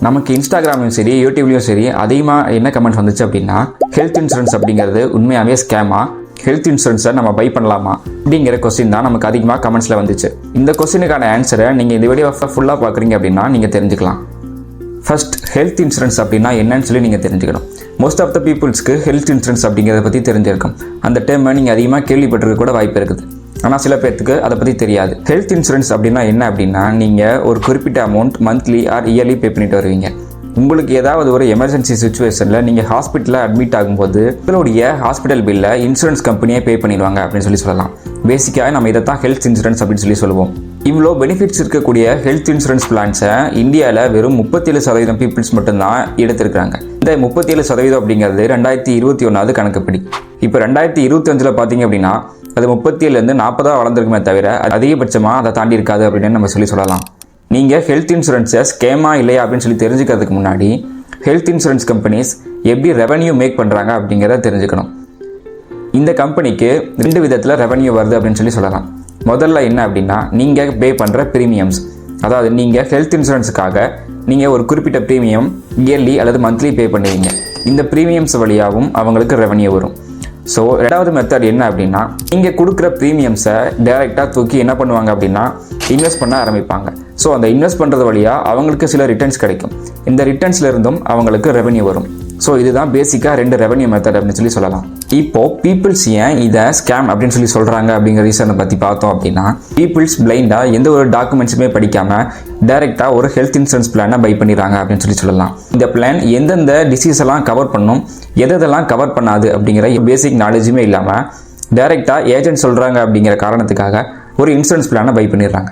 நமக்கு இன்ஸ்டாகிராம்லையும் சரி யூடியூப்லையும் சரி அதிகமாக என்ன கமெண்ட்ஸ் வந்துச்சு அப்படின்னா, ஹெல்த் இன்சூரன்ஸ் அப்படிங்கிறது உண்மையாகவே ஸ்கேமா, ஹெல்த் இன்சூரன்ஸை நம்ம பை பண்ணலாமா அப்படிங்கிற கொஸ்டின் தான் நமக்கு அதிகமாக கமெண்ட்ஸில் வந்துச்சு. இந்த கொஸ்டினுக்கான ஆன்சரை நீங்கள் இந்த வீடியோ ஃபுல்லாக பார்க்குறீங்க அப்படின்னா நீங்கள் தெரிஞ்சுக்கலாம். ஃபர்ஸ்ட், ஹெல்த் இன்சூரன்ஸ் அப்படின்னா என்னன்னு சொல்லி நீங்கள் தெரிஞ்சுக்கணும். மோஸ்ட் ஆஃப் த பீப்புள்ஸ்க்கு ஹெல்த் இன்சூரன்ஸ் அப்படிங்கிறத பற்றி தெரிஞ்சிருக்கும். அந்த டேர்மை நீங்கள் அதிகமாக கேள்விப்பட்டிருக்க கூட வாய்ப்பு இருக்குது. ஆனால் சில பேர்த்துக்கு அதை பற்றி தெரியாது. ஹெல்த் இன்சூரன்ஸ் அப்படின்னா என்ன அப்படின்னா, நீங்கள் ஒரு குறிப்பிட்ட அமௌண்ட் மந்த்லி ஆர் இயர்லி பே பண்ணிட்டு வருவீங்க. உங்களுக்கு ஏதாவது ஒரு எமர்ஜென்சி சுச்சுவேஷனில் நீங்கள் ஹாஸ்பிட்டலில் அட்மிட் ஆகும்போது உங்களுடைய ஹாஸ்பிட்டல் பில்லை இன்சூரன்ஸ் கம்பெனியே பே பண்ணிடுவாங்க அப்படின்னு சொல்லலாம். பேசிக்காக நம்ம இதை தான் ஹெல்த் இன்சூரன்ஸ் அப்படின்னு சொல்லுவோம். இவ்வளோ பெனிஃபிட்ஸ் இருக்கக்கூடிய ஹெல்த் இன்சூரன்ஸ் பிளான்ஸை இந்தியாவில் வெறும் 37% பீப்புள்ஸ் மட்டும்தான் எடுத்திருக்காங்க. இந்த 37% அப்படிங்கிறது 2021 கணக்குப்படி. இப்போ 2025 பார்த்தீங்க அப்படின்னா அது 37லேருந்து 40 வளர்ந்துருக்குமே தவிர அதிகபட்சமாக அதை தாண்டி இருக்காது அப்படின்னு நம்ம சொல்லலாம். நீங்கள் ஹெல்த் இன்சூரன்ஸை ஸ்கேமா இல்லையா அப்படின்னு சொல்லி தெரிஞ்சுக்கிறதுக்கு முன்னாடி ஹெல்த் இன்சூரன்ஸ் கம்பெனிஸ் எப்படி ரெவன்யூ மேக் பண்ணுறாங்க அப்படிங்கிறத தெரிஞ்சுக்கணும். இந்த கம்பெனிக்கு 2 விதத்தில் ரெவன்யூ வருது அப்படின்னு சொல்லலாம். முதல்ல என்ன அப்படின்னா, நீங்கள் பே பண்ணுற ப்ரீமியம்ஸ். அதாவது நீங்கள் ஹெல்த் இன்சூரன்ஸுக்காக நீங்கள் ஒரு குறிப்பிட்ட ப்ரீமியம் இயர்லி அல்லது மந்த்லி பே பண்ணுவீங்க. இந்த ப்ரீமியம்ஸ் வழியாகவும் அவங்களுக்கு ரெவன்யூ வரும். ஸோ ரெண்டாவது மெத்தட் என்ன அப்படின்னா, நீங்கள் கொடுக்குற ப்ரீமியம்ஸை டைரெக்டாக தூக்கி என்ன பண்ணுவாங்க அப்படின்னா இன்வெஸ்ட் பண்ண ஆரம்பிப்பாங்க. ஸோ அந்த இன்வெஸ்ட் பண்ணுறது வழியாக அவங்களுக்கு சில ரிட்டர்ன்ஸ் கிடைக்கும். இந்த ரிட்டர்ன்ஸில் இருந்தும் அவங்களுக்கு ரெவன்யூ வரும். ஸோ இதுதான் பேசிக்காக 2 ரெவன்யூ மெத்தட் அப்படின்னு சொல்லலாம். இப்போது பீப்புள்ஸ் ஏன் இதை ஸ்கேம் அப்படின்னு சொல்கிறாங்க அப்படிங்கிற ரீசனை பற்றி பார்த்தோம் அப்படின்னா, பீப்புள்ஸ் பிளைண்டாக எந்த ஒரு டாக்குமெண்ட்ஸுமே படிக்காமல் டைரெக்டாக ஒரு ஹெல்த் இன்சூரன்ஸ் பிளானை பை பண்ணிடுறாங்க அப்படின்னு சொல்லலாம். இந்த பிளான் எந்தெந்த டிசீஸ் எல்லாம் கவர் பண்ணும், எதெல்லாம் கவர் பண்ணாது அப்படிங்கிற பேசிக் நாலேஜுமே இல்லாமல் டைரெக்டாக ஏஜென்ட் சொல்கிறாங்க அப்படிங்கிற காரணத்துக்காக ஒரு இன்சூரன்ஸ் பிளானை பை பண்ணிடுறாங்க.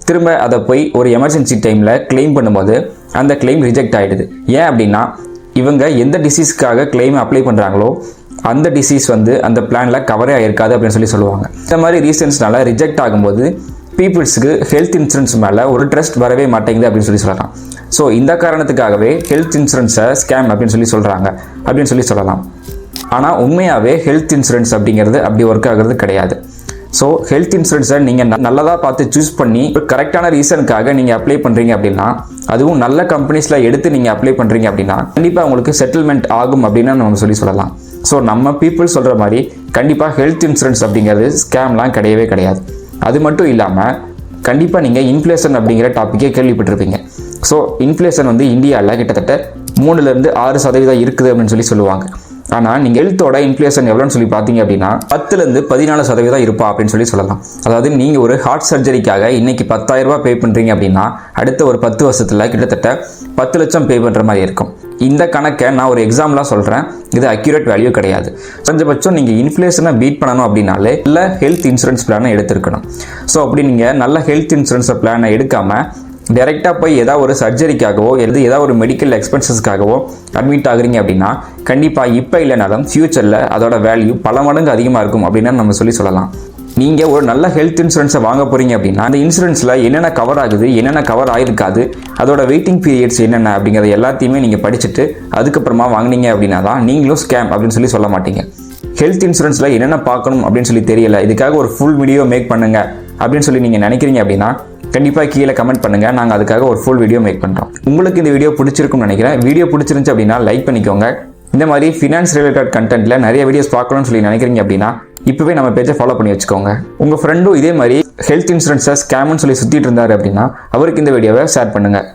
திரும்ப அதை போய் ஒரு எமர்ஜென்சி டைமில் கிளைம் பண்ணும்போது அந்த கிளைம் ரிஜெக்ட் ஆகிடுது. ஏன் அப்படின்னா, இவங்க எந்த டிசீஸ்க்காக கிளைம் அப்ளை பண்ணுறாங்களோ அந்த டிசீஸ் அந்த பிளானில் கவரே ஆகிருக்காது அப்படின்னு சொல்லுவாங்க. இந்த மாதிரி ரீசன்ஸ்னால ரிஜெக்ட் ஆகும்போது பீப்புள்ஸுக்கு ஹெல்த் இன்சூரன்ஸ் மேலே ஒரு ட்ரஸ்ட் வரவே மாட்டேங்குது அப்படின்னு சொல்லலாம். ஸோ இந்த காரணத்துக்காகவே ஹெல்த் இன்சூரன்ஸை ஸ்கேம் அப்படின்னு சொல்கிறாங்க அப்படின்னு சொல்லலாம். ஆனால் உண்மையாகவே ஹெல்த் இன்சூரன்ஸ் அப்படிங்கிறது அப்படி ஒர்க் ஆகிறது கிடையாது. ஸோ ஹெல்த் இன்சூரன்ஸை நீங்கள் நல்லதாக பார்த்து சூஸ் பண்ணி ஒரு கரெக்டான ரீசனுக்காக நீங்கள் அப்ளை பண்ணுறீங்க அப்படின்னா, அதுவும் நல்ல கம்பெனிஸில் எடுத்து நீங்கள் அப்ளை பண்ணுறீங்க அப்படின்னா கண்டிப்பாக உங்களுக்கு செட்டில்மெண்ட் ஆகும் அப்படின்னு நம்ம சொல்லலாம். ஸோ நம்ம பீப்புள் சொல்கிற மாதிரி கண்டிப்பாக ஹெல்த் இன்சூரன்ஸ் அப்படிங்கிறது ஸ்கேம்லாம் கிடையவே கிடையாது. அது மட்டும் இல்லாமல் கண்டிப்பாக நீங்கள் இன்ஃப்ளேஷன் அப்படிங்கிற டாப்பிக்கே கேள்விப்பட்டிருப்பீங்க. ஸோ இன்ஃப்ளேஷன் இந்தியாவில் கிட்டத்தட்ட 3-6% இருக்குது அப்படின்னு சொல்லுவாங்க. ஆனால் நீங்கள் ஹெல்த்தோட இன்ஃப்ளேஷன் எவ்வளோன்னு சொல்லி பார்த்தீங்க அப்படின்னா 10-14% இருப்பா அப்படின்னு சொல்லலாம். அதாவது நீங்கள் ஒரு ஹார்ட் சர்ஜரிக்காக இன்னைக்கு 10,000 ரூபாய் பே பண்ணுறீங்க அப்படின்னா அடுத்த ஒரு 10 வருஷத்தில் கிட்டத்தட்ட 10 லட்சம் பே பண்ணுற மாதிரி இருக்கும். இந்த கணக்கை நான் ஒரு எக்ஸாம்பிளாக சொல்கிறேன். இது அக்யூரேட் வேல்யூ கிடையாது. குறைஞ்சபட்சம் நீங்கள் இன்ஃப்ளேஷனை பீட் பண்ணணும் அப்படின்னாலே நல்ல ஹெல்த் இன்சூரன்ஸ் பிளானை எடுத்துருக்கணும். ஸோ அப்படி நீங்கள் நல்ல ஹெல்த் இன்சூரன்ஸ் பிளானை எடுக்காமல் டைரெக்டாக போய் ஏதாவது ஒரு சர்ஜரிக்காகவோ ஏதாவது ஒரு மெடிக்கல் எக்ஸ்பென்சஸ்க்காகவோ அட்மிட் ஆகுறீங்க அப்படின்னா கண்டிப்பாக இப்போ இல்லைனாலும் ஃப்யூச்சரில் அதோட வேல்யூ பல மடங்கு அதிகமாக இருக்கும் அப்படின்னு நம்ம சொல்லலாம். நீங்கள் ஒரு நல்ல ஹெல்த் இன்சூரன்ஸை வாங்க போகிறீங்க அப்படின்னா அந்த இன்சூரன்ஸில் என்னென்ன கவர் ஆகுது, என்னென்ன கவர் ஆகிருக்காது, அதோட வெயிட்டிங் பீரியட்ஸ் என்னென்ன அப்படிங்கிறத எல்லாத்தையுமே நீங்கள் படிச்சுட்டு அதுக்கப்புறமா வாங்கினீங்க அப்படின்னா தான் நீங்களும் ஸ்கேம் அப்படின்னு சொல்ல மாட்டீங்க. ஹெல்த் இன்சூரன்ஸில் என்னென்ன பார்க்கணும் அப்படின்னு தெரியல, இதுக்காக ஒரு ஃபுல் வீடியோ மேக் பண்ணுங்க அப்படின்னு நீங்கள் நினைக்கிறீங்க அப்படின்னா கண்டிப்பாக கீழே கமெண்ட் பண்ணுங்கள். நாங்கள் அதுக்காக ஒரு ஃபுல் வீடியோ மேக் பண்ணுறோம். உங்களுக்கு இந்த வீடியோ பிடிச்சிருக்கும்னு நினைக்கிறேன். வீடியோ பிடிச்சிருந்துச்சு அப்படின்னா லைக் பண்ணிக்கோங்க. இந்த மாதிரி ஃபினான்ஸ் ரிலேட்டட் கண்டென்ட்டில் நிறைய வீடியோஸ் பார்க்கணும்னு நினைக்கிறீங்க அப்படின்னா இப்போவே நம்ம பேஜை ஃபாலோ பண்ணி வச்சுக்கோங்க. உங்கள் ஃப்ரெண்டும் இதே மாதிரி ஹெல்த் இன்சூரன்ஸை ஸ்கேம்னு சுற்றிட்டு இருந்தார் அப்படின்னா அவருக்கு இந்த வீடியோவை ஷேர் பண்ணுங்கள்.